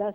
10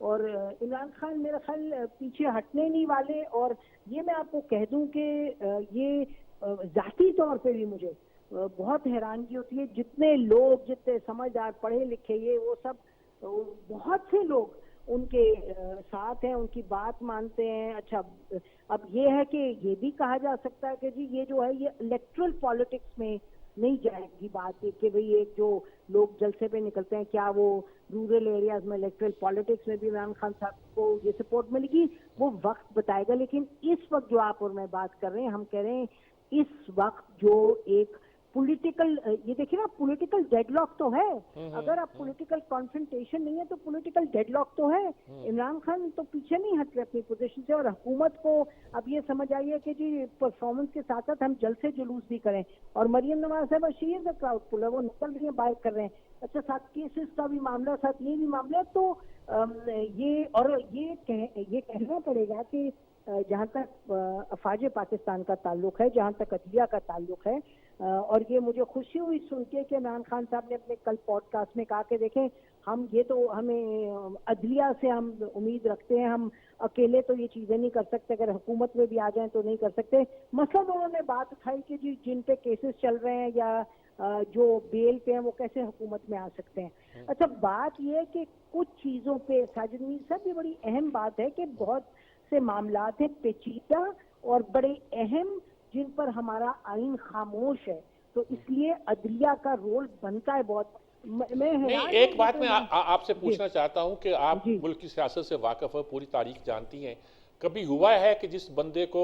اور عمران خان میرا خیال پیچھے ہٹنے نہیں والے. اور یہ میں آپ کو کہہ دوں کہ یہ ذاتی طور پہ بھی مجھے بہت حیرانگی ہوتی ہے. جتنے لوگ، جتنے سمجھدار پڑھے لکھے، یہ وہ سب بہت سے لوگ ان کے ساتھ ہیں، ان کی بات مانتے ہیں. اچھا اب یہ ہے کہ یہ بھی کہا جا سکتا ہے کہ جی یہ جو ہے یہ الیکٹرل پالیٹکس میں نہیں جائے گی بات، کہ بھئی ایک جو لوگ جلسے پہ نکلتے ہیں کیا وہ رورل ایریاز میں الیکٹرل پالیٹکس میں بھی عمران خان صاحب کو یہ سپورٹ ملے گی، وہ وقت بتائے گا. لیکن اس وقت جو آپ اور میں بات کر رہے ہیں، ہم کہہ رہے ہیں اس وقت جو ایک پولیٹیکل، یہ دیکھیں نا پولیٹیکل ڈیڈ لاک تو ہے. اگر آپ پولیٹیکل کانفرنٹیشن نہیں ہے تو پولیٹیکل ڈیڈ لاک تو ہے. عمران خان تو پیچھے نہیں ہٹ رہے اپنی پوزیشن سے، اور حکومت کو اب یہ سمجھ آئی ہے کہ جی پرفارمنس کے ساتھ ساتھ ہم جلسے جلوس بھی کریں. اور مریم نواز صاحبہ شی از اے کراؤڈ پولر، وہ نکل رہی ہیں، بات کر رہے ہیں. اچھا ساتھ کیسز کا بھی معاملہ، ساتھ یہ بھی معاملہ. تو یہ کہنا پڑے گا کہ جہاں تک افواج پاکستان کا تعلق ہے، جہاں تک عدلیہ کا تعلق ہے، اور یہ مجھے خوشی ہوئی سن کے کہ عمران خان صاحب نے اپنے کل پوڈ کاسٹ میں کہا کہ دیکھیں ہمیں عدلیہ سے ہم امید رکھتے ہیں، ہم اکیلے تو یہ چیزیں نہیں کر سکتے، اگر حکومت میں بھی آ جائیں تو نہیں کر سکتے. مثلاً انہوں نے بات اٹھائی کہ جی جن پہ کیسز چل رہے ہیں یا جو بیل پہ ہیں وہ کیسے حکومت میں آ سکتے ہیں. اچھا بات یہ ہے کہ کچھ چیزوں پہ ساجد میر صاحب، یہ بڑی اہم بات ہے کہ بہت سے معاملات ہیں پیچیدہ اور بڑے اہم جن پر ہمارا آئین خاموش ہے، تو اس لیے عدلیہ کا رول بنتا ہے بہت. نہیں، ایک بات میں آپ سے پوچھنا چاہتا ہوں کہ آپ جی ملک کی سیاست سے واقف ہیں، پوری تاریخ جانتی ہیں. کبھی ہوا ہے کہ جس بندے کو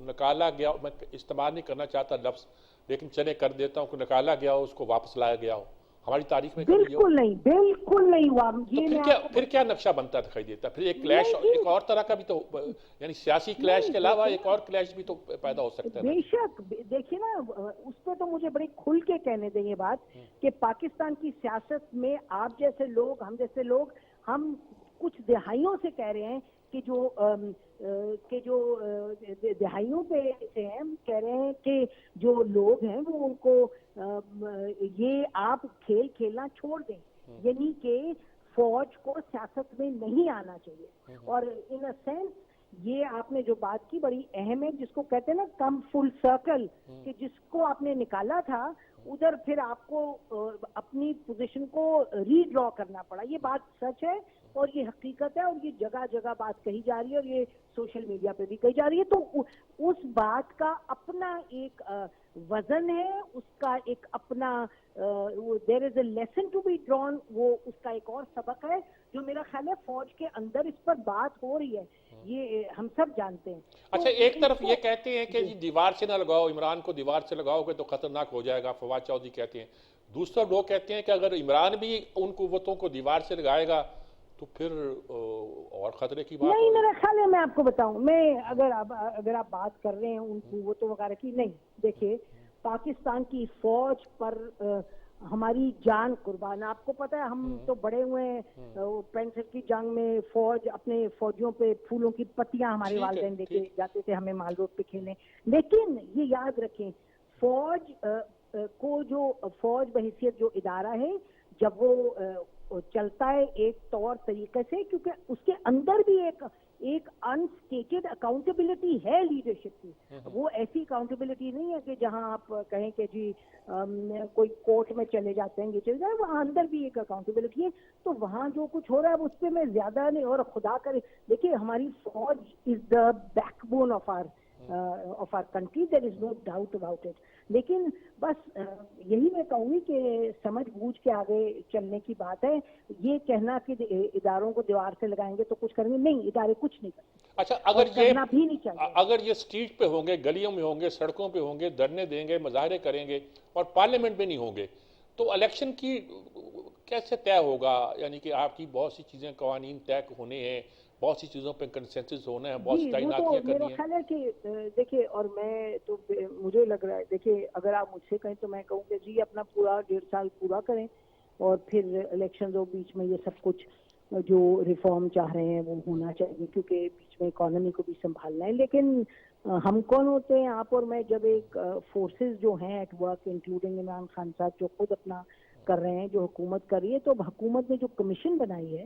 نکالا گیا، میں استعمال نہیں کرنا چاہتا لفظ لیکن چلے کر دیتا ہوں، کہ نکالا گیا ہو، اس کو واپس لایا گیا ہو؟ ہماری تاریخ میں کبھی یہ ہو؟ بالکل نہیں، بالکل نہیں ہوا. تو یہ میں آپ کو پھر کیا نقشہ بنتا دکھائی دیتا؟ پھر ایک کلیش، نہیں جی، ایک اور طرح کا بھی تو، یعنی سیاسی کلیش نہیں کے علاوہ دیکھیں ایک اور کلیش بھی تو پیدا ہو سکتا ہے نا بے جی. شک. دیکھیے نا اس پہ تو مجھے بڑی کھل کے کہنے دیں یہ بات کہ پاکستان کی سیاست میں آپ جیسے لوگ، ہم جیسے لوگ، ہم کچھ دہائیوں سے کہہ رہے ہیں کہ جو دہائیوں پہ سے ہیں، ہم کہہ رہے ہیں کہ جو لوگ ہیں وہ ان کو یہ آپ کھیل کھیلنا چھوڑ دیں، یعنی کہ فوج کو سیاست میں نہیں آنا چاہیے. اور ان اے سینس یہ آپ نے جو بات کی بڑی اہم ہے، جس کو کہتے ہیں نا کم فل سرکل، کہ جس کو آپ نے نکالا تھا ادھر پھر آپ کو اپنی پوزیشن کو ری ڈرا کرنا پڑا. یہ بات سچ ہے اور یہ حقیقت ہے، اور یہ جگہ جگہ بات کہی جا رہی ہے، اور یہ سوشل میڈیا پہ بھی کہی جا رہی ہے. تو اس بات کا اپنا ایک وزن ہے، اس کا ایک اپنا there is a lesson to be drawn, وہ اس کا ایک اور سبق ہے جو میرا خیال ہے فوج کے اندر اس پر بات ہو رہی ہے، یہ ہم سب جانتے ہیں. اچھا، ایک طرف یہ کہتے ہیں کہ جی دیوار سے نہ لگاؤ، عمران کو دیوار سے لگاؤ گے تو خطرناک ہو جائے گا، فواد چودھری کہتے ہیں. دوسرے لوگ کہتے ہیں کہ اگر عمران بھی ان قوتوں کو دیوار سے لگائے گا تو پھر اور خطرے کی بات نہیں، ہوگی. میرا خیال ہے میں آپ کو بتاؤں، اگر آپ بات کر رہے ہیں ان قوتوں وغیرہ کی، نہیں دیکھیے پاکستان کی فوج پر ہماری جان قربان. آپ کو پتہ ہے ہم تو بڑے ہوئے ہیں 65 کی جنگ میں، فوج اپنے فوجیوں پہ پھولوں کی پتیاں ہمارے ٹھیک ہے، والدین لے کے ٹھیک. جاتے تھے ہمیں مال روڈ پہ کھیلنے. لیکن یہ یاد رکھیں فوج کو، جو فوج بحیثیت جو ادارہ ہے، جب وہ چلتا ہے ایک طور طریقے سے، کیونکہ اس کے اندر بھی ایک انسٹیٹڈ اکاؤنٹیبلٹی ہے لیڈرشپ کی. وہ ایسی اکاؤنٹیبلٹی نہیں ہے کہ جہاں آپ کہیں کہ جی کوئی کورٹ میں چلے جاتے ہیں، یہ چل جائے، وہاں اندر بھی ایک اکاؤنٹیبلٹی ہے. تو وہاں جو کچھ ہو رہا ہے اس پہ میں زیادہ نہیں، اور خدا کرے دیکھیے ہماری فوج is the backbone of our country, there is no doubt about it. لیکن بس یہی میں کہوں گی کہ سمجھ بوجھ کے آگے چلنے کی بات ہے. یہ کہنا کہ اداروں کو دیوار سے لگائیں گے تو کچھ کریں گے، نہیں، ادارے کچھ نہیں کرتے. اچھا، اور کرنا بھی نہیں چاہیے. اگر یہ اسٹریٹ پہ ہوں گے، گلیوں میں ہوں گے، سڑکوں پہ ہوں گے، دھرنے دیں گے، مظاہرے کریں گے، اور پارلیمنٹ میں نہیں ہوں گے، تو الیکشن کی کیسے طے ہوگا؟ یعنی کہ آپ کی بہت سی چیزیں، قوانین طے ہونے ہیں، بہت سی چیزوں پہ کنسنسس ہونا ہے، بہت سی جی وہ تو تعیناتیاں میرا کرنی ہیں. خیال ہے کہ دیکھیے، اور میں تو مجھے لگ رہا ہے، دیکھیے اگر آپ مجھ سے کہیں تو میں کہوں کہ جی اپنا پورا 1.5 سال پورا کریں، اور پھر الیکشن اور بیچ میں یہ سب کچھ جو ریفارم چاہ رہے ہیں وہ ہونا چاہیے، کیونکہ بیچ میں اکانومی کو بھی سنبھالنا ہے. لیکن ہم کون ہوتے ہیں آپ اور میں، جب ایک فورسز جو ہیں at work, including Imran Khan صاحب جو خود اپنا کر رہے ہیں، جو حکومت کر رہی ہے، تو حکومت نے جو کمیشن بنائی ہے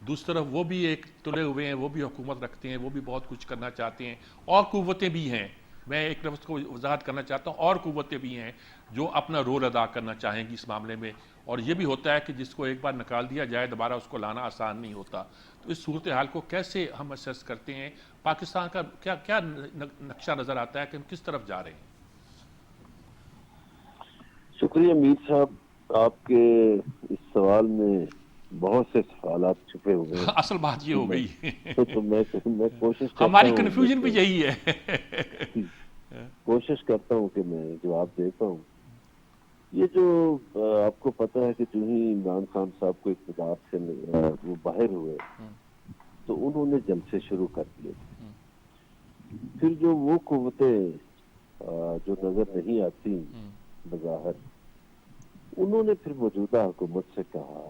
دوسری طرف وہ بھی ایک تلے ہوئے ہیں، وہ بھی حکومت رکھتے ہیں، وہ بھی بہت کچھ کرنا چاہتے ہیں، اور قوتیں بھی ہیں، میں ایک لفظ کو وضاحت کرنا چاہتا ہوں، اور قوتیں بھی ہیں جو اپنا رول ادا کرنا چاہیں گی اس معاملے میں، اور یہ بھی ہوتا ہے کہ جس کو ایک بار نکال دیا جائے دوبارہ اس کو لانا آسان نہیں ہوتا. تو اس صورتحال کو کیسے ہم اسیس کرتے ہیں؟ پاکستان کا کیا نقشہ نظر آتا ہے کہ ہم کس طرف جا رہے ہیں؟ شکریہ میر صاحب، آپ کے اس سوال میں بہت سے سوالات چھپے ہوئے ہیں. اصل بات یہ ہو گئی تو میں کوشش کرتا ہماری ہوں کنفیوژن بھی یہی ہے. کوشش کرتا ہوں کہ میں جواب دے پاؤں. یہ جو آپ کو پتہ ہے کہ جو ہی عمران خان صاحب کو اقتدار سے وہ باہر ہوئے تو انہوں نے جلسے شروع کر دیے. پھر جو وہ قوتیں جو نظر نہیں آتی بظاہر، انہوں نے پھر موجودہ حکومت سے کہا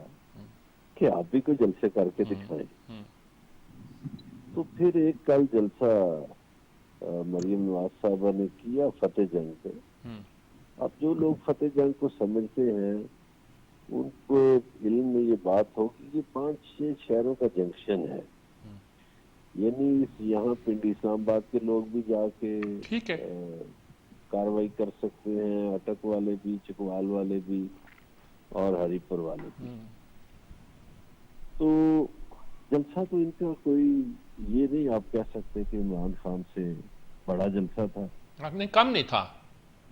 کہ آپ بھی کوئی جلسے کر کے دکھائیں. تو پھر ایک کل جلسہ مریم نواز صاحبہ نے کیا فتح جنگ پہ. اب جو لوگ فتح جنگ کو سمجھتے ہیں ان کو علم میں یہ بات ہو کہ یہ 5-6 شہروں کا جنکشن ہے، یعنی یہاں پنڈی اسلام آباد کے لوگ بھی جا کے کاروائی کر سکتے ہیں، اٹک والے بھی، چکوال والے بھی، اور ہری پور والے بھی. تو جلسہ تو ان کا کوئی یہ نہیں آپ کہہ سکتے کہ عمران خان سے بڑا جلسہ تھا، کم نہیں تھا،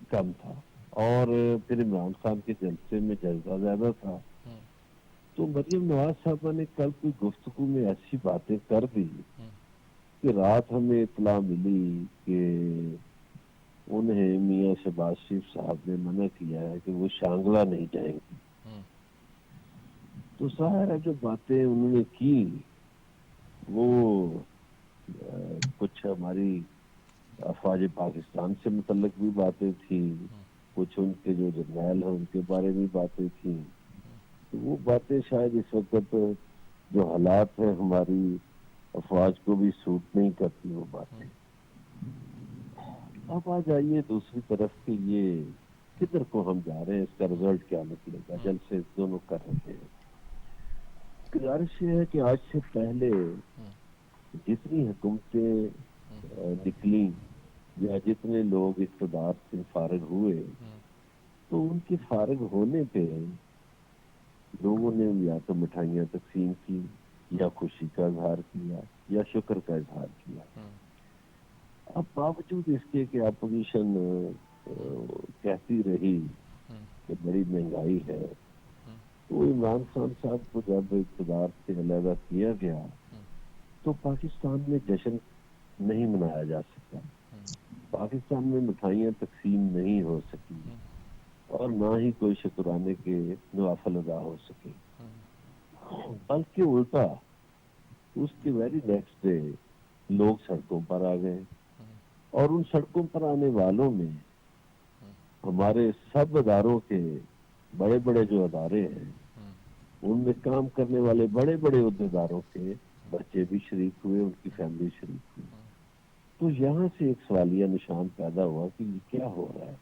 کم تھا. اور پھر عمران خان کے جلسے میں جذبہ زیادہ تھا. تو مریم نواز صاحبہ نے کل کوئی گفتگو میں ایسی باتیں کر دی کہ رات ہمیں اطلاع ملی کہ انہیں میاں شہباز شریف صاحب نے منع کیا ہے کہ وہ شانگلہ نہیں جائیں گے. تو ظاہر ہے جو باتیں انہوں نے کی وہ کچھ ہماری افواج پاکستان سے متعلق بھی باتیں تھیں، کچھ ان کے جو جرنیل ہیں ان کے بارے میں باتیں تھیں. تو وہ باتیں شاید اس وقت جو حالات ہیں ہماری افواج کو بھی سوٹ نہیں کرتی وہ باتیں. اب آ جائیے دوسری طرف کہ یہ کدھر کو ہم جا رہے ہیں، اس کا رزلٹ کیا نکلے گا. جلسے دونوں کر رہے ہیں. گزارش یہ ہے کہ آج سے پہلے جتنی حکومتیں نکلیں یا جتنے لوگ اقتدار سے فارغ ہوئے تو ان کے فارغ ہونے پہ لوگوں نے یا تو مٹھائیاں تقسیم کی، یا خوشی کا اظہار کیا، یا شکر کا اظہار کیا. اب باوجود اس کے کہ اپوزیشن کہتی رہی کہ بڑی مہنگائی ہے، تو عمران خان صاحب کو جب اقتدار سے علیحدہ کیا گیا تو پاکستان میں جشن نہیں منایا جا سکتا، پاکستان میں مٹھائیاں تقسیم نہیں ہو سکی، اور نہ ہی کوئی شکرانے کے نوافل ادا ہو سکے. بلکہ الٹا اس کے ویری نیکسٹ ڈے لوگ سڑکوں پر آ گئے، اور ان سڑکوں پر آنے والوں میں ہمارے سب اداروں کے بڑے بڑے جو ادارے ہیں ان میں کام کرنے والے بڑے بڑے عہدیداروں کے بچے بھی شریک ہوئے، ان کی فیملی شریک ہوئی. تو یہاں سے ایک سوالیہ نشان پیدا ہوا کہ یہ کیا ہو رہا ہے.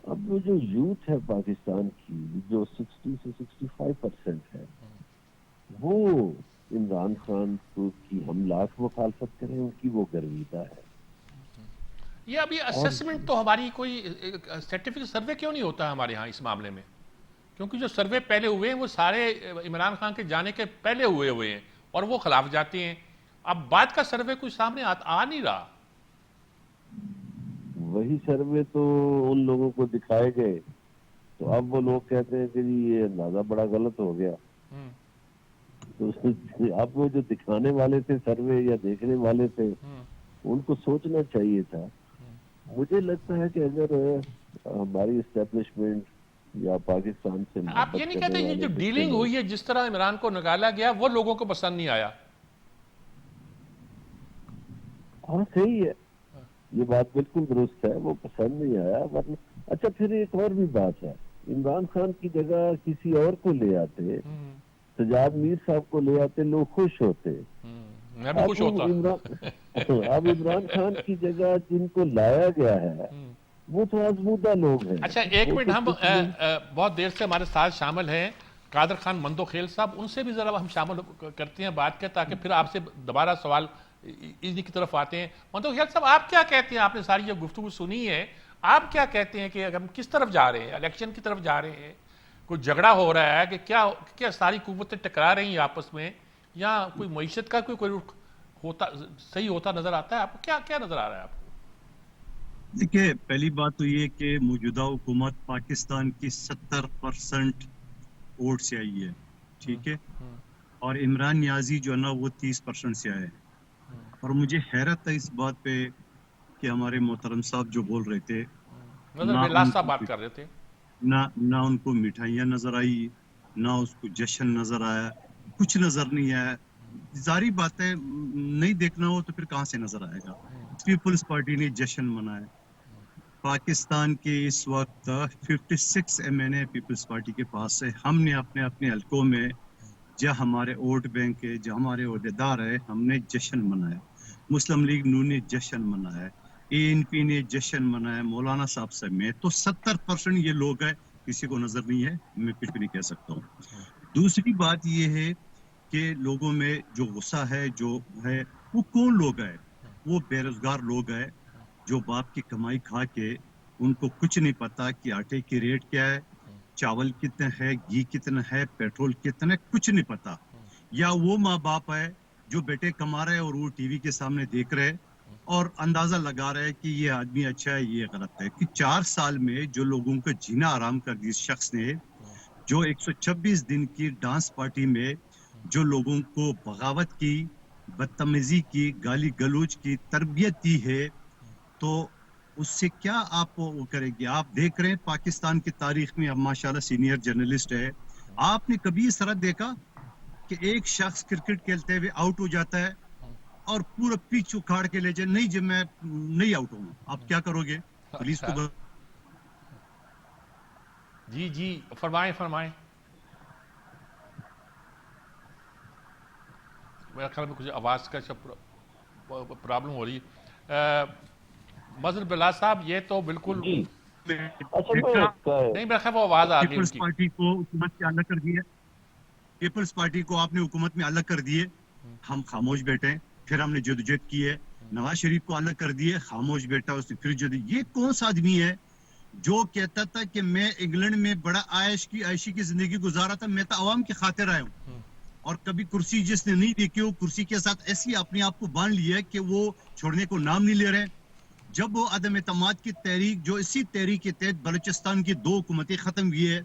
اب وہ جو یوتھ ہے پاکستان کی جو 60 سے 65% ہے، وہ عمران خان کی ہم لاکھ مخالفت کریں ان کی وہ گرویدہ ہے. یہ ابھی اسیسمنٹ تو ہماری کوئی سرٹیفکیٹ سروے کیوں نہیں ہوتا ہے ہمارے ہاں اس معاملے میں؟ کیونکہ جو سروے پہلے ہوئے ہیں وہ سارے عمران خان کے جانے کے پہلے ہوئے ہیں اور وہ خلاف جاتے ہیں. اب بعد کا سروے کوئی سامنے آ نہیں رہا. وہی سروے تو ان لوگوں کو دکھائے گئے تو اب وہ لوگ کہتے ہیں کہ جی یہ اندازہ بڑا غلط ہو گیا. تو اب وہ جو دکھانے والے تھے سروے یا دیکھنے والے تھے ان کو سوچنا چاہیے تھا. مجھے لگتا ہے کہ اگر ہماری اسٹیبلشمنٹ یا پاکستان سے آپ یہ نہیں کہتے یہ جو ڈیلنگ ہوئی ہے جس طرح عمران کو نکالا گیا وہ لوگوں کو پسند نہیں آیا؟ ہاں صحیح ہے، یہ بات بالکل درست ہے، وہ پسند نہیں آیا. ورنہ اچھا پھر ایک اور بھی بات ہے، عمران خان کی جگہ کسی اور کو لے آتے، سجاد میر صاحب کو لے آتے، لوگ خوش ہوتے. میں بھی خوش ہوتا. اب عمران خان کی جگہ جن کو لایا گیا ہے وہ تو آزمودہ لوگ ہیں. اچھا ایک منٹ، ہم بہت دیر سے ہمارے ساتھ شامل ہیں قادر خان مندوخیل صاحب، ان سے بھی ذرا ہم شامل کرتے ہیں بات کے، تاکہ پھر آپ سے دوبارہ سوال انہی کی طرف آتے ہیں. مندوخیل صاحب، آپ کیا کہتے ہیں؟ آپ نے ساری یہ گفتگو سنی ہے، آپ کیا کہتے ہیں کہ ہم کس طرف جا رہے ہیں؟ الیکشن کی طرف جا رہے ہیں؟ کوئی جھگڑا ہو رہا ہے کہ کیا ساری قوتیں ٹکرا رہی ہیں آپس میں، یا کوئی معیشت کا کوئی رخ ہوتا صحیح ہوتا نظر آتا ہے آپ کو؟ کیا نظر آ رہا ہے آپ کو؟ دیکھیے، پہلی بات تو یہ کہ موجودہ حکومت پاکستان کی 70% ووٹ سے آئی ہے، ٹھیک ہے، اور عمران نیازی جو ہے نا وہ 30% سے آئے. اور مجھے حیرت ہے اس بات پہ کہ ہمارے محترم صاحب جو بول رہے تھے، نظر نہ بلاس ان صاحب کو بات کر رہے تھے. نہ ان کو مٹھائیاں نظر آئی، نہ اس کو جشن نظر آیا، کچھ نظر نہیں آیا. ظاہری بات ہے، نہیں دیکھنا ہو تو پھر کہاں سے نظر آئے گا؟ پیپلز پارٹی نے جشن منایا. پاکستان کے اس وقت 56 MNA پیپلز پارٹی کے پاس ہے. ہم نے اپنے حلقوں میں جہاں ہمارے ووٹ بینک ہے، جہاں ہمارے عہدیدار ہے، ہم نے جشن منایا. مسلم لیگ نون نے جشن منایا، ANP نے جشن منایا، مولانا صاحب سے میں تو 70% یہ لوگ ہیں. کسی کو نظر نہیں ہے، میں کچھ بھی نہیں کہہ سکتا ہوں. دوسری بات یہ ہے کہ لوگوں میں جو غصہ ہے جو ہے، وہ کون لوگ ہیں؟ وہ بے روزگار لوگ ہیں جو باپ کی کمائی کھا کے ان کو کچھ نہیں پتا کہ آٹے کی ریٹ کیا ہے، چاول کتنا ہے، گھی کتنا ہے، پیٹرول کتنا ہے، کچھ نہیں پتا. یا وہ ماں باپ ہے جو بیٹے کما رہے اور وہ ٹی وی کے سامنے دیکھ رہے اور اندازہ لگا رہے کہ یہ آدمی اچھا ہے، یہ غلط ہے. کہ 4 سال میں جو لوگوں کا جینا آرام کر دی اس شخص نے، جو 126 دن کی ڈانس پارٹی میں جو لوگوں کو بغاوت کی، بدتمیزی کی، گالی گلوچ کی تربیت دی ہے، تو اس سے کیا آپ وہ کریں گے؟ آپ دیکھ رہے ہیں پاکستان کی تاریخ میں، اب ماشاءاللہ سینئر جرنلسٹ ہے، آپ نے کبھی اس طرح دیکھا کہ ایک شخص کرکٹ کھیلتے ہوئے آؤٹ ہو جاتا ہے اور پورا پچ اکھاڑ کے لے جائے، نہیں جب میں نہیں آؤٹ ہوں، آپ کیا کرو گے؟ پولیس کو اچھا، جی فرمائیں. میرا خیال میں کچھ آواز کا پرابلم ہو رہی ہے. مظہر بلاس صاحب، یہ تو بالکل جی. اصل میں نہیں، میرا خیال وہ آواز آ گئی ان پیپلز کی. پارٹی کو حکومت سے الگ کر دیے، پیپلز پارٹی کو آپ نے حکومت میں الگ کر دیے، ہم خاموش بیٹھے. پھر ہم نے جدوجہد کی ہے، نواز شریف کو الگ کر دیے، خاموش بیٹھا اس نے پھر یہ کون سا آدمی ہے جو کہتا تھا کہ میں انگلینڈ میں بڑا عائشی کی زندگی گزارا تھا، میں تو عوام کی خاطر آیا ہوں. اور کبھی کرسی جس نے نہیں دیکھی، وہ کرسی کے ساتھ ایسی اپنے آپ کو باندھ لیا کہ وہ چھوڑنے کو نام نہیں لے رہے. جب وہ عدم اعتماد کی تحریک، جو اسی تحریک کے تحت بلوچستان کی 2 حکومتیں ختم ہوئی ہے،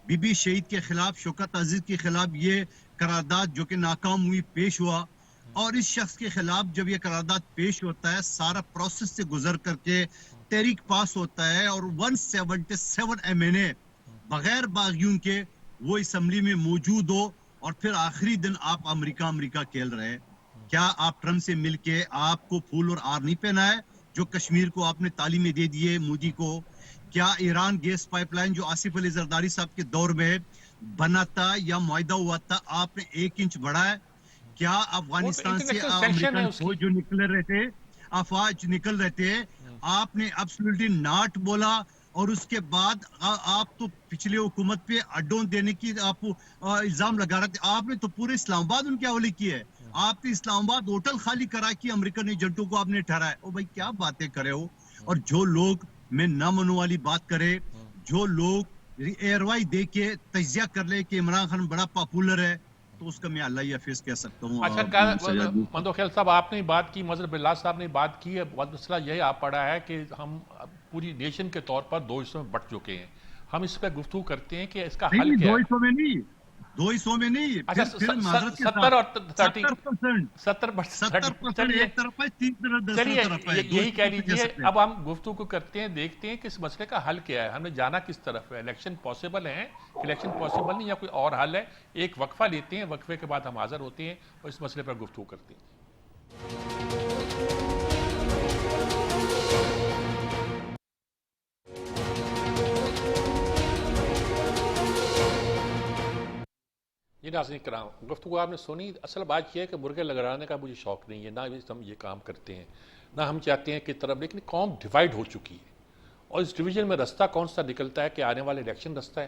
بی بی شہید کے خلاف، شوکت عزیز کے خلاف یہ قرارداد جو کہ ناکام ہوئی پیش ہوا، اور اس شخص کے خلاف جب یہ قرارداد پیش ہوتا ہے، سارا پروسیس سے گزر کر کے تحریک پاس ہوتا ہے، اور 177 MNA بغیر باغیوں کے وہ اسمبلی میں موجود ہو، اور پھر آخری دن آپ امریکہ کھیل رہے. کیا آپ ٹرمپ سے مل کے آپ کو پھول اور آر نہیں پہنا ہے جو کشمیر کو آپ نے تعلیمیں دے دیے مودی کو؟ کیا ایران گیس پائپ لائن جو آصف علی زرداری صاحب کے دور میں بنا تھا یا معاہدہ ہوا تھا، آپ نے 1 انچ بڑھایا؟ کیا وہ تو افغانستان سے انٹرنیشنل سینکشن ہے امریکن اس کی. فوج جو افواج نکل رہے تھے، آپ نے ایبسولوٹلی ناٹ بولا. اور اس کے بعد آپ تو پچھلے حکومت پہ اڈوں دینے کی آپ الزام لگا رہے تھے. آپ نے تو پورے اسلام آباد ان کے حوالے کیے ہے. آپ نے اسلام آباد ہوٹل خالی کرا کی امریکن ایجنٹوں کو آپ نے ٹھہرایا. او بھائی کیا باتیں کرے ہو؟ اور جو لوگ میں نہ منو والی بات کرے، جو لوگ ایئروائی دے کے تجزیہ کر لے کہ عمران خان بڑا پاپولر ہے، تو اس کا میں اللہ ہی حافظ کہہ سکتا اچھا، ہوں. مندوخیل صاحب، آپ نے بات کی، مظہر بلاس صاحب نے بات کی ہے. بہت مسئلہ یہی آپ پڑا ہے کہ ہم پوری نیشن کے طور پر 2 حصوں میں بٹ چکے ہیں. ہم اس پہ گفتگو کرتے ہیں کہ اس کا حل نہیں، کیا 2 ہے. حصوں میں نہیں، 2 حصوں میں نہیں، اچھا، پھر معذرت کے 70 ساتھ اور 30، 70%. 70% 70% ایک طرف ہے، 30% دوسری چلیے طرف ہے. 2 یہی حصوں کہہ کو کہہ لیجئے. سکتے ہیں. اب ہم گفتگو کرتے ہیں، دیکھتے ہیں کہ اس مسئلے کا حل کیا ہے، ہمیں جانا کس طرف ہے. الیکشن پاسبل ہے، الیکشن پاسبل نہیں، یا کوئی اور حل ہے؟ ایک وقفہ لیتے ہیں، وقفے کے بعد ہم حاضر ہوتے ہیں اور اس مسئلے پر گفتگو کرتے ہیں. یہ ناظرین کرام، گفتگو آپ نے سنی. اصل بات یہ ہے کہ مرغے لگانے کا مجھے شوق نہیں ہے، نہ ہم یہ کام کرتے ہیں، نہ ہم چاہتے ہیں کہ طرف. لیکن قوم ڈیوائیڈ ہو چکی ہے، اور اس ڈویژن میں رستہ کون سا نکلتا ہے کہ آنے والے الیکشن رستہ ہے؟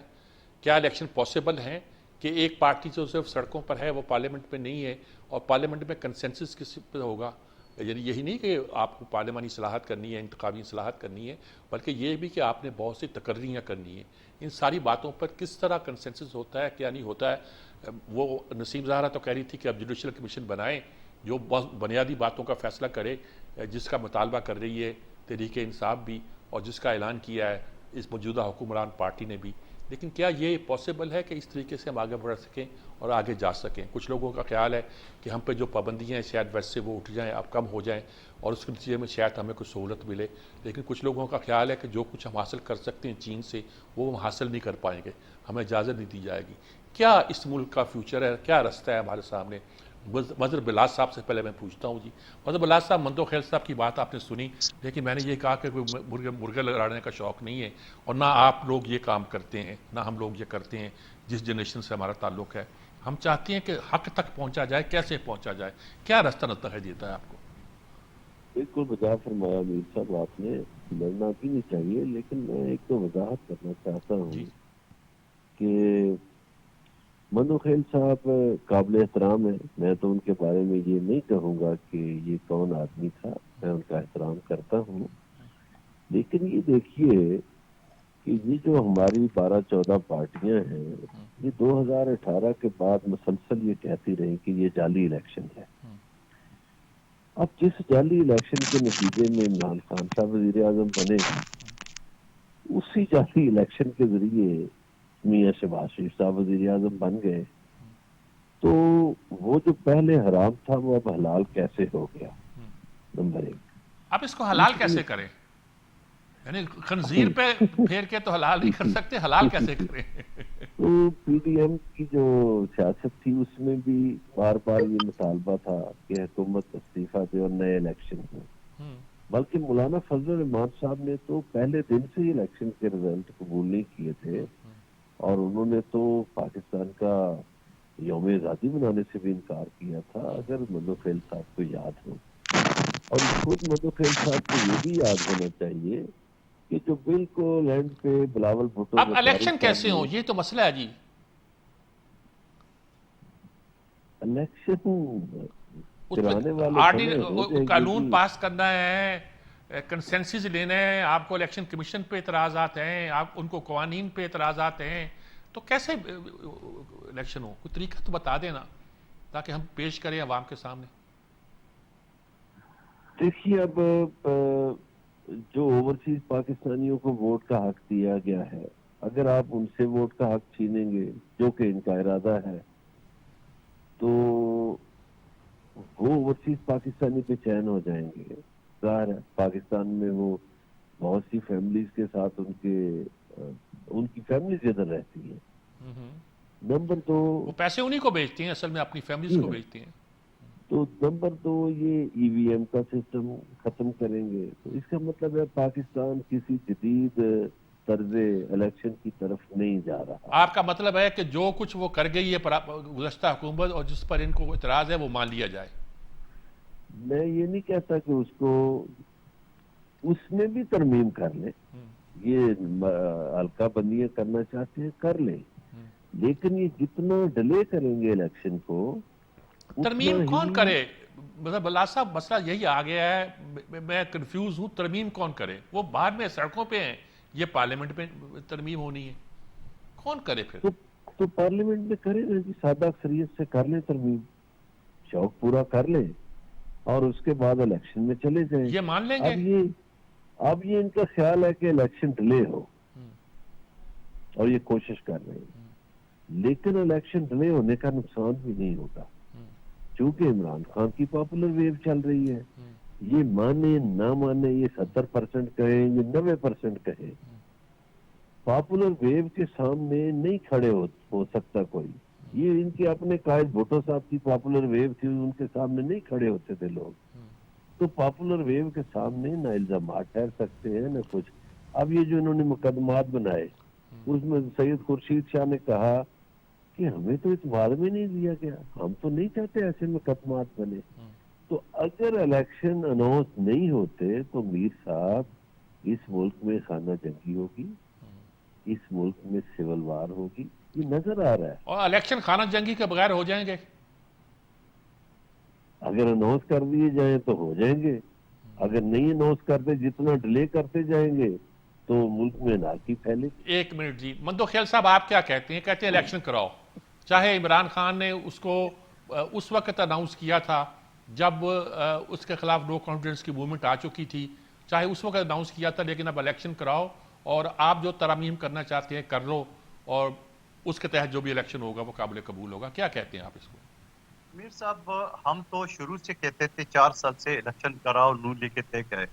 کیا الیکشن پاسبل ہیں کہ ایک پارٹی جو صرف سڑکوں پر ہے وہ پارلیمنٹ میں نہیں ہے, اور پارلیمنٹ میں کنسنسس کس پہ ہوگا؟ یعنی یہی نہیں کہ آپ کو پارلیمانی اصلاحات کرنی ہے, انتخابی اصلاحات کرنی ہے, بلکہ یہ بھی کہ آپ نے بہت سی تقرریاں کرنی ہیں. ان ساری باتوں پر کس طرح کنسنسس ہوتا ہے, کیا نہیں ہوتا ہے؟ وہ نسیم زہرا تو کہہ رہی تھی کہ اب جوڈیشل کمیشن بنائیں جو بہت بنیادی باتوں کا فیصلہ کرے, جس کا مطالبہ کر رہی ہے تحریک انصاف بھی, اور جس کا اعلان کیا ہے اس موجودہ حکمران پارٹی نے بھی. لیکن کیا یہ پاسبل ہے کہ اس طریقے سے ہم آگے بڑھ سکیں اور آگے جا سکیں؟ کچھ لوگوں کا خیال ہے کہ ہم پہ جو پابندیاں ہیں شاید ویسے سے وہ اٹھ جائیں, اب کم ہو جائیں, اور اس کے نتیجے میں شاید ہمیں کچھ سہولت ملے. لیکن کچھ لوگوں کا خیال ہے کہ جو کچھ ہم حاصل کر سکتے ہیں چین سے وہ ہم حاصل نہیں کر پائیں گے, ہمیں اجازت نہیں دی جائے گی. کیا اس ملک کا فیوچر ہے, کیا رستہ ہے ہمارے سامنے؟ مظہر بلاس صاحب سے پہلے میں پوچھتا ہوں. جی مظہر بلاس صاحب, مندوخیل صاحب کی بات آپ نے سنی, لیکن میں نے یہ کہا کہ کوئی مرغے لڑانے کا شوق نہیں ہے, اور نہ آپ لوگ یہ کام کرتے ہیں, نہ ہم لوگ یہ کرتے ہیں. جس جنریشن سے ہمارا تعلق ہے, ہم چاہتے ہیں کہ حق تک پہنچا جائے. کیسے پہنچا جائے, کیا راستہ نظر دیتا ہے آپ کو؟ بالکل بجا فرمایا میر صاحب آپ نے, لڑنا بھی نہیں چاہیے, لیکن میں ایک تو وضاحت کرنا چاہتا ہوں جی کہ مندوخیل صاحب قابل احترام ہیں. میں تو ان کے بارے میں یہ نہیں کہوں گا کہ یہ کون آدمی تھا, میں ان کا احترام کرتا ہوں. لیکن یہ دیکھیے کہ یہ جو ہماری 12-14 پارٹیاں ہیں, یہ 2018 کے بعد مسلسل یہ کہتی رہی کہ یہ جعلی الیکشن ہے. اب جس جعلی الیکشن کے نتیجے میں عمران خان صاحب وزیر اعظم بنے, اسی جعلی الیکشن کے ذریعے میاں شہباز شریف صاحب وزیر اعظم بن گئے. تو وہ جو پہلے حرام تھا وہ اب حلال کیسے ہو گیا؟ نمبر 1. آپ اس کو حلال کیسے کریں؟ یعنی خنزیر پہ پھیر کے تو حلال نہیں کر سکتے, حلال کیسے کریں؟ تو پی ڈی ایم کی جو سیاست تھی اس میں بھی بار بار یہ مطالبہ تھا کہ حکومت استعفیٰ دے اور نئے الیکشن ہوں. بلکہ مولانا فضل الرحمان صاحب نے تو پہلے دن سے ہی الیکشن کے رزلٹ قبول نہیں کیے تھے, اور انہوں نے تو پاکستان کا یوم آزادی منانے سے بھی انکار کیا تھا, اگر مندوخیل صاحب کو یاد ہو. اور خود مندوخیل صاحب کو یہ بھی یاد ہونا چاہیے کہ جو بالکل اینڈ پہ بلاول بھٹو اب الیکشن کیسے ہوں, یہ تو مسئلہ ہے جی. الیکشن کرانے والے بنے ہو جائیں گے. قانون پاس کرنا ہے, کنسنسس لینا ہے, آپ کو الیکشن کمیشن پہ اعتراضات ہیں, آپ ان کو قوانین پہ اعتراضات ہیں, تو کیسے الیکشن ہو؟ کوئی طریقہ تو بتا دینا تاکہ ہم پیش کریں عوام کے سامنے. دیکھیے اب جو اوورسیز پاکستانیوں کو ووٹ کا حق دیا گیا ہے, اگر آپ ان سے ووٹ کا حق چھینیں گے, جو کہ ان کا ارادہ ہے, تو وہ اوورسیز پاکستانی بے چین ہو جائیں گے. ظاہر ہے پاکستان میں وہ بہت سی فیملیز کے ساتھ ان کی فیملیز ادھر رہتی ہیں. نمبر 2, وہ پیسے انہی کو بیچتے ہیں, اصل میں اپنی فیملیز کو بیچتے ہیں. تو نمبر 2 یہ ای وی ایم کا سسٹم ختم کریں گے. تو اس کا مطلب ہے پاکستان کسی جدید طرز الیکشن کی طرف نہیں جا رہا. آپ کا مطلب ہے کہ جو کچھ وہ کر گئی ہے گزشتہ حکومت, اور جس پر ان کو اعتراض ہے, وہ مان لیا جائے. میں یہ نہیں کہتا کہ اس میں بھی ترمیم کر لیں. یہ حلقہ بندیاں کرنا چاہتے ہیں کر لیں, لیکن یہ جتنا ڈیلے کریں گے الیکشن کو, ترمیم کون کرے؟ مطلب بلا صاحب مسئلہ یہی آ گیا ہے, میں کنفیوز ہوں. ترمیم کون کرے؟ وہ بعد میں سڑکوں پہ ہیں, یہ پارلیمنٹ میں ترمیم ہونی ہے, کون کرے پھر؟ تو پارلیمنٹ میں کریں نا جی, سادہ اکثریت سے کر لیں ترمیم, شوق پورا کر لیں, اور اس کے بعد الیکشن میں چلے جائیں. یہ مان لیں گے؟ اب یہ ان کا خیال ہے کہ الیکشن ڈیلے ہو, اور یہ کوشش کر رہے ہیں. لیکن الیکشن ڈیلے ہونے کا نقصان بھی نہیں ہوگا, چونکہ عمران خان کی پاپولر ویو چل رہی ہے. یہ مانے نہ مانے, یہ 70% کہیں, یہ 90% کہیں, پاپولر ویو کے سامنے نہیں کھڑے ہو سکتا کوئی. یہ ان کے اپنے قائد بھٹو صاحب کی پاپولر ویو تھی, ان کے سامنے نہیں کھڑے ہوتے تھے لوگ. تو پاپولر ویو کے سامنے نہ الزامات ٹھہر سکتے ہیں نہ کچھ. اب یہ جو انہوں نے مقدمات بنائے, اس میں سید خورشید شاہ نے کہا کہ ہمیں تو اعتبار میں نہیں دیا گیا, ہم تو نہیں چاہتے ایسے مقدمات بنے. تو اگر الیکشن اناؤنس نہیں ہوتے تو میر صاحب, اس ملک میں خانہ جنگی ہوگی, اس ملک میں سول وار ہوگی, یہ نظر آ رہا ہے. اور الیکشن خانہ جنگی کے بغیر ہو جائیں گے؟ اگر اناؤنس کر دیے جائیں تو ہو جائیں گے, اگر نہیں اناؤنس کرتے, جتنا ڈیلے کرتے جائیں گے تو ملک میں انارکی پھیلے. ایک منٹ جی, مندوخیل صاحب آپ کیا کہتے ہیں؟ کہتے ہیں الیکشن کراؤ. چاہے عمران خان نے اس کو اس وقت اناؤنس کیا تھا جب اس کے خلاف نو کانفیڈنس کی موومنٹ آ چکی تھی, چاہے اس وقت اناؤنس کیا تھا, لیکن اب الیکشن کراؤ اور آپ جو ترامیم کرنا چاہتے ہیں کر لو, اور اس کے تحت جو بھی الیکشن ہوگا وہ قابل قبول ہوگا. کیا کہتے ہیں آپ اس کو؟ میر صاحب, ہم تو شروع سے کہتے تھے 4 سال سے الیکشن کراؤ, نون لے کے طے کرے.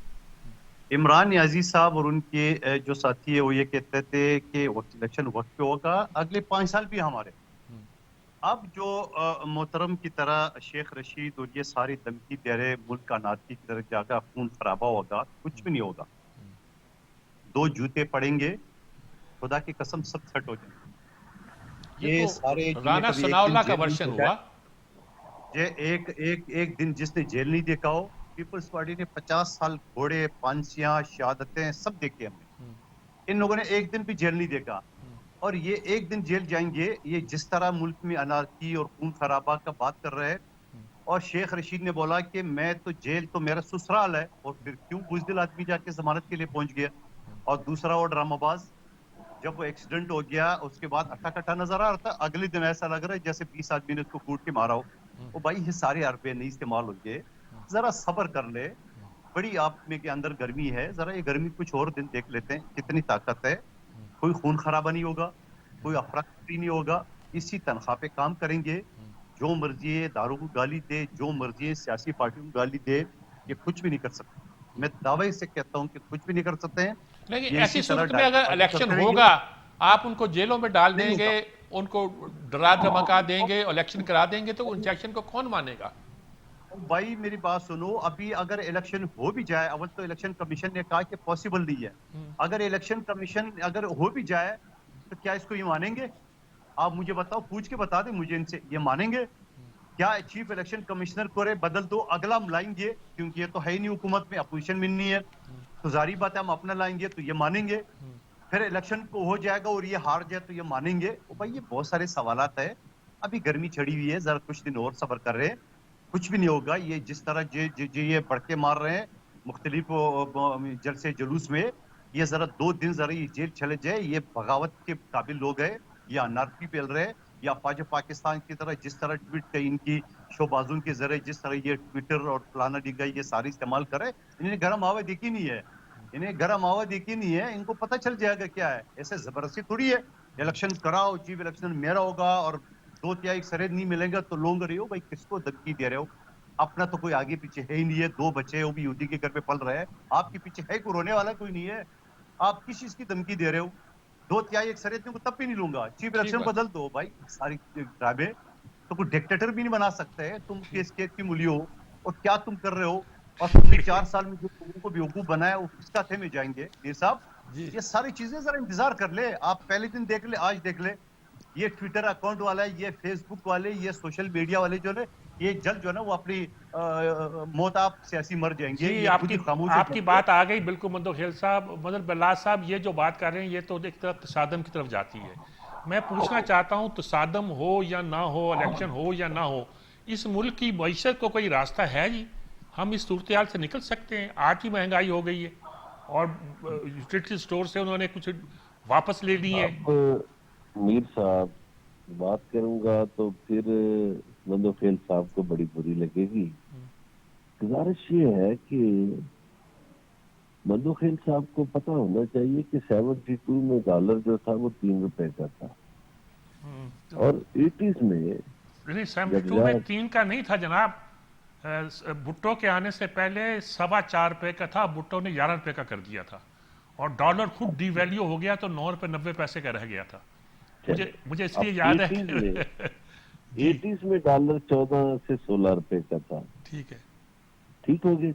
عمران نیازی صاحب اور ان کے جو ساتھی ہے وہ یہ کہتے تھے کہ الیکشن وقت پہ ہوگا, اگلے 5 سال بھی ہمارے. اب جو محترم کی طرح شیخ رشید اور یہ ساری دھمکی دے رہے ملک کا نارکی کی طرف جا کر خون خرابہ ہوگا, کچھ بھی نہیں ہوگا. 2 جوتے پڑیں گے, خدا کی قسم سب سیٹ ہو جائیں گے. یہ یہ تو سارے رانا ثناء اللہ کا ورژن ہوا. ایک دن جس نے جیل نہیں دیکھا ہو, پیپلز پارٹی نے 50 سال گھوڑے, پھانسیاں, شہادتیں سب دیکھے ہم نے. ان لوگوں نے ایک دن بھی جیل نہیں دیکھا, اور یہ ایک دن جیل جائیں گے. یہ جس طرح ملک میں انارکی اور خون خرابہ کا بات کر رہے ہیں, اور شیخ رشید نے بولا کہ میں تو جیل تو میرا سسرال ہے, اور پھر کیوں بزدل آدمی جا کے ضمانت کے لیے پہنچ گیا. اور دوسرا وہ ڈرامہ باز, جب وہ ایکسیڈنٹ ہو گیا اس کے بعد اٹھا کٹا نظر آ رہا تھا, اگلے دن ایسا لگ رہا ہے جیسے 20 آدمی نے اس کو کوٹ کے مارا ہو. وہ بھائی یہ سارے عربے نہیں استعمال ہو گئے, ذرا صبر کر لے. بڑی آپ میں کے اندر گرمی ہے, ذرا یہ گرمی کچھ اور دن دیکھ لیتے ہیں کتنی طاقت ہے. کوئی خون خرابہ نہیں ہوگا, کوئی افراتفری نہیں ہوگا, اسی تنخواہ پہ کام کریں گے. جو مرضی ہے دارو کو گالی دے, جو مرضی ہے سیاسی پارٹیوں کو گالی دے, یہ کچھ بھی نہیں کر سکتے. میں دعوے سے کہتا ہوں کہ کچھ بھی نہیں کر سکتے ہیں. لیکن یہ ایسی اسی طرح صورت میں اگر ڈائریکٹ الیکشن کرتے رہیں گے. ہوگا, آپ ان کو جیلوں میں ڈال نہیں دیں گے, ہوگا. ان کو ڈرا دھمکا دیں گے, الیکشن کرا دیں گے, تو انجیکشن کو کون مانے گا؟ بھائی میری بات سنو, ابھی اگر الیکشن ہو بھی جائے, اول تو الیکشن کمیشن نے کہا کہ پاسبل نہیں ہے. اگر الیکشن کمیشن اگر ہو بھی جائے تو کیا اس کو یہ مانیں گے؟ آپ مجھے بتاؤ, پوچھ کے بتا دیں مجھے ان سے, یہ مانیں گے کیا؟ چیف الیکشن کمشنر کو بدل دو, اگلا ہم لائیں گے, کیونکہ یہ تو ہے ہی نہیں حکومت میں, اپوزیشن میں نہیں ہے, تو ظاہری بات ہے ہم اپنا لائیں گے تو یہ مانیں گے. پھر الیکشن کو ہو جائے گا اور یہ ہار جائے تو یہ مانیں گے. بھائی یہ بہت سارے سوالات ہیں, ابھی گرمی چڑھی ہوئی ہے, ذرا کچھ دن اور صبر کر رہے ہیں, کچھ بھی نہیں ہوگا. یہ جس طرح یہ بڑکے مار رہے ہیں مختلف جلسے جلوس میں, یہ ذرا 2 دن ذرا یہ جیل چلے جائے, یہ بغاوت کے قابل لوگ ہیں, یہ انارکی پھیل رہے ہیں, یا افواج پاکستان کی طرح جس طرح ٹویٹ کئی ان کی شوبازوں کے ذریعے جس طرح یہ ٹویٹر اور فلانا ڈگا یہ ساری استعمال کرے. انہیں گرم ہوا دیکھی نہیں ہے, انہیں گرم ہوا دیکھی نہیں ہے, ان کو پتہ چل جائے گا کیا ہے. ایسے زبردستی تھوڑی ہے, الیکشن کراؤ, چیف الیکشن میرا ہوگا اور 2 سرے نہیں ملیں گا تو لوگ رہے ہو. بھائی کس کو دھمکی دے رہے ہو؟ اپنا تو کوئی آگے پیچھے ہے ہی نہیں ہے, 2 بچے وہ بھی یہودی کے گھر پہ پل رہے ہیں, آپ کے پیچھے ہے کوئی رونے والا کوئی نہیں ہے. آپ کس چیز کی دھمکی دے رہے ہو؟ 2 سرے کو تب بھی نہیں لوں گا, چیف ٹھیک الیکشن بات. بدل دو. بھائی ساری ڈرابے تو کوئی ڈکٹیٹر بھی نہیں بنا سکتے. تم کیس کی مولی ہو, اور کیا تم کر رہے ہو, اور تم نے 4 سال میں جو لوگوں کو بیوقوف بنایا وہ کس کا تھے میں جائیں گے. میر صاحب یہ ساری چیزیں ذرا انتظار کر لے, آپ پہلے دن دیکھ لے, آج دیکھ لے. یہ ٹویٹر اکاؤنٹ والا, یہ فیس بک والے, یہ سوشل میڈیا والے جو ہے, یہ جلد جو ہے نا وہ اپنی موت آپ سیاسی مر جائیں گے. جی, یہ خود ہی خاموش ہو آپ کی جائیں گے. بات آ گئی بالکل مندوخیل صاحب. مدر بلال صاحب, یہ جو بات کر رہے ہیں یہ تو ایک طرف تصادم کی طرف جاتی ہے. میں پوچھنا چاہتا ہوں, تصادم ہو یا نہ ہو, الیکشن ہو یا نہ ہو, اس ملک کی معیشت کو کوئی راستہ ہے جی؟ ہم اس صورتحال سے نکل سکتے ہیں؟ آج ہی مہنگائی ہو گئی ہے, اور یوٹیلیٹی اسٹور سے انہوں نے کچھ واپس لے لی ہے. اب میر صاحب بات کروں گا تو پھر مندوخیل صاحب کو بڑی بری لگے گی. گزارش یہ ہے کہ مندوخیل صاحب کو پتہ ہونا چاہیے کہ 72 میں ڈالر جو تھا وہ 3 روپے کا تھا, اور 80s میں 72 میں 3 کا نہیں تھا جناب. بھٹو کے آنے سے پہلے 4.25 روپے کا تھا, بھٹو نے 11 روپے کا کر دیا تھا, اور ڈالر خود ڈی ویلیو ہو گیا تو 9 روپے 90 پیسے کا رہ گیا تھا. مجھے اس لیے یاد ہے کہ 80s میں ڈالر 14 سے 16 روپے کا تھا. ٹھیک ہے, ٹھیک ہو گئی.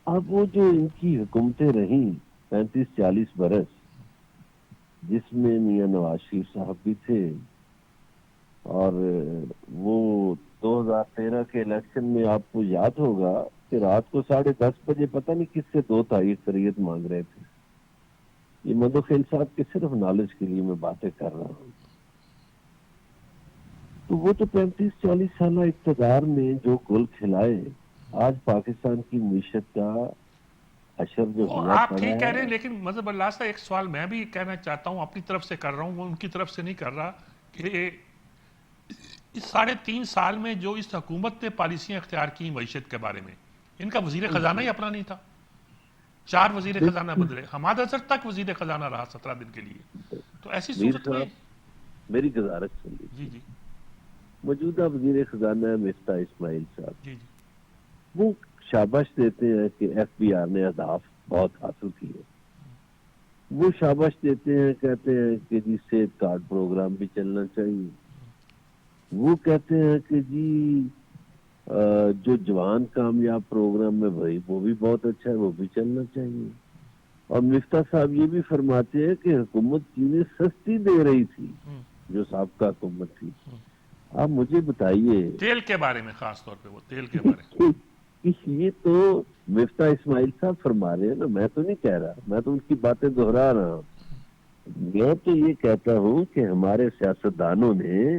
اب وہ جو ان کی حکومتیں رہیں 35-40 برس, جس میں میاں نواز شریف صاحب بھی تھے, اور وہ 2013 کے الیکشن میں آپ کو یاد ہوگا کہ رات کو 10:30 بجے پتہ نہیں کس سے 2 تائید شریعت مانگ رہے تھے. یہ مدوخیل صاحب کے صرف نالج کے لیے میں باتیں کر رہا ہوں. تو وہ تو 35-40 سالہ اقتدار میں جو گول کھلائے، آج پاکستان کی معیشت کا اشر جو ہوا آپ پڑا ٹھیک کہہ رہے ہے. ہیں، لیکن مظہر اللہ صاحب ایک سوال میں بھی کہنا چاہتا ہوں، اپنی طرف سے کر رہا ہوں، وہ ان کی طرف سے نہیں کر رہا، کہ اس 3.5 سال میں جو اس حکومت نے پالیسیاں اختیار کی معیشت کے بارے میں، ان کا وزیر خزانہ ہی اپنا نہیں تھا. 4 وزیر خزانہ بدلے، حماد اظہر تک وزیر خزانہ رہا 17 دن کے لیے. تو ایسی میر صورت میں صاحب میری گزارش سن جی لیجیے. جی موجودہ وزیر خزانہ مفتاح اسماعیل صاحب، جی جی وہ شاباش دیتے ہیں کہ ایف بی آر نے اہداف بہت حاصل کیے. وہ شاباش دیتے ہیں، کہتے ہیں کہ جی صحت کارڈ پروگرام بھی چلنا چاہیے. وہ کہتے ہیں کہ جی جو جوان کامیاب پروگرام ہے بھائی وہ بھی بہت اچھا ہے، وہ بھی چلنا چاہیے. اور مفتاح صاحب یہ بھی فرماتے ہیں کہ حکومت چینی سستی دے رہی تھی، جو سابقہ حکومت تھی. آپ مجھے بتائیے تیل کے بارے میں، خاص طور پہ وہ تیل کے بارے میں. یہ تو مفتاح اسماعیل صاحب فرما رہے ہیں نا، میں تو نہیں کہہ رہا، میں تو ان کی باتیں دہرا رہا ہوں. میں تو یہ کہتا ہوں کہ ہمارے سیاستدانوں نے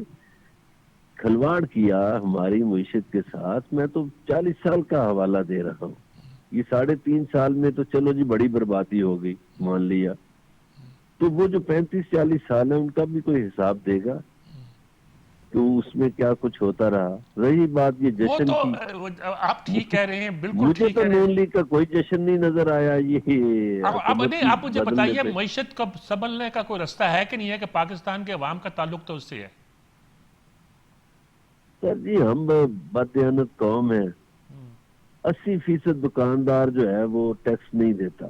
کھلواڑ کیا ہماری معیشت کے ساتھ. میں تو 40 سال کا حوالہ دے رہا ہوں. یہ 3.5 سال میں تو چلو جی بڑی بربادی ہو گئی، مان لیا. تو وہ جو 35-40 سال ہیں ان کا بھی کوئی حساب دے گا تو اس میں کیا کچھ ہوتا رہا. رہی بات یہ وہ جشن تو کی، آپ ٹھیک کہہ رہے ہیں، بالکل مجھے ٹھیک تو کہہ رہے نون ہیں. لیگ کا کوئی جشن نہیں نظر آیا یہ اب حکومت نہیں، کی آپ مجھے بدلنے بتائیے، پہ. معیشت کا سنبھلنے کا کوئی رستہ ہے کہ نہیں ہے، کہ پاکستان کے عوام کا تعلق تو اس سے ہے. سر جی ہم بددیانت قوم ہے. 80% دکاندار جو ہے وہ ٹیکس نہیں دیتا.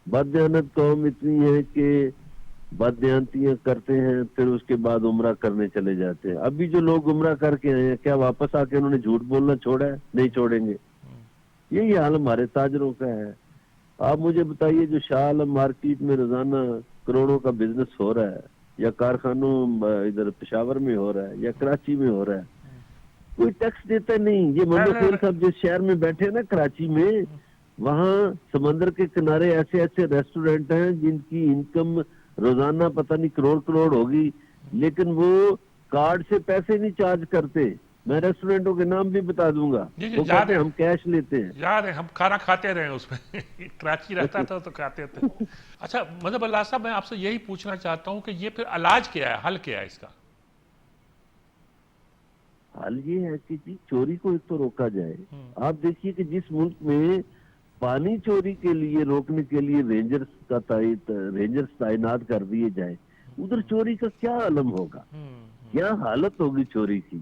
بددیانت قوم اتنی ہے کہ بددیانتیاں کرتے ہیں، پھر اس کے بعد عمرہ کرنے چلے جاتے ہیں. ابھی جو لوگ عمرہ کر کے آئے ہیں، کیا واپس آ کے انہوں نے جھوٹ بولنا چھوڑا ہے؟ نہیں چھوڑیں گے. یہی حال ہمارے تاجروں کا ہے. آپ مجھے بتائیے، جو شاہ عالم مارکیٹ میں روزانہ کروڑوں کا بزنس ہو رہا ہے، یا کارخانوں ادھر پشاور میں ہو رہا ہے یا کراچی میں ہو رہا ہے، کوئی ٹیکس دیتا نہیں. یہ مندوخیل صاحب جس شہر میں بیٹھے نا کراچی میں، وہاں سمندر کے کنارے ایسے ایسے ریسٹورنٹ ہیں جن کی انکم روزانہ پتہ نہیں کروڑ ہوگی، لیکن وہ کارڈ سے پیسے نہیں چارج کرتے. میں ریسٹورنٹوں کے نام بھی بتا دوں گا. جی جی وہ یاد کہتے ہے، ہیں ہم کیش لیتے ہیں. یاد ہے، ہم کھانا کھاتے رہے اس میں کراچی رہتا تھا تو کھاتے تھے. اچھا مظہر اللہ صاحب، میں آپ سے یہی پوچھنا چاہتا ہوں کہ یہ پھر علاج کیا ہے، حل کیا ہے اس کا؟ حال یہ ہے کہ جی چوری کو ایک تو روکا جائے. آپ دیکھیے کہ جس ملک میں پانی چوری کے لیے روکنے کے لیے رینجرز تعینات کر دیے جائیں، ادھر چوری کا کیا عالم ہوگا، کیا حالت ہوگی چوری کی،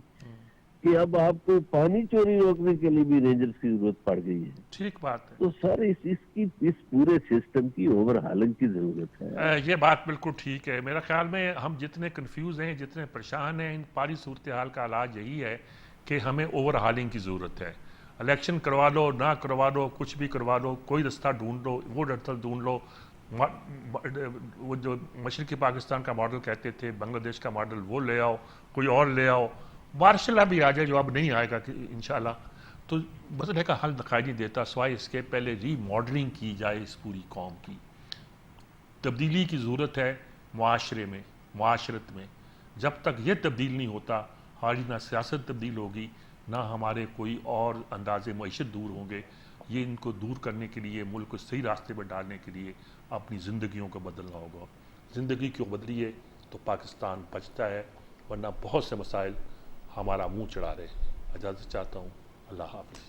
کہ اب آپ کو پانی چوری روکنے کے لیے بھی رینجرز کی ضرورت پڑ گئی ہے. ٹھیک بات ہے. تو سر اس پورے سسٹم کی اوور ہالنگ کی ضرورت ہے. یہ بات بالکل ٹھیک ہے. میرا خیال میں ہم جتنے کنفیوز ہیں، جتنے پریشان ہیں، ان پاری صورتحال کا علاج یہی ہے کہ ہمیں اوور ہالنگ کی ضرورت ہے. الیکشن کروا لو، نہ کروا لو، کچھ بھی کروا لو، کوئی رستہ ڈھونڈ لو، وہ رستہ ڈھونڈ لو. وہ جو مشرقی پاکستان کا ماڈل کہتے تھے، بنگلہ دیش کا ماڈل، وہ لے آؤ، کوئی اور لے آؤ. مارشل لا بھی آ جائے، جو اب نہیں آئے گا انشاءاللہ. تو مسئلے کا حل دکھائی نہیں دیتا، سوائے اس کے پہلے ری ماڈلنگ کی جائے اس پوری قوم کی. تبدیلی کی ضرورت ہے معاشرے میں، معاشرت میں. جب تک یہ تبدیل نہیں ہوتا، ہماری نہ سیاست تبدیل ہوگی، نہ ہمارے کوئی اور انداز معیشت دور ہوں گے. یہ ان کو دور کرنے کے لیے، ملک کو صحیح راستے پر ڈالنے کے لیے اپنی زندگیوں کو بدلنا ہوگا. زندگی کو بدلیے تو پاکستان بچتا ہے، ورنہ بہت سے مسائل ہمارا منہ چڑھا رہے ہیں. اجازت چاہتا ہوں. اللہ حافظ.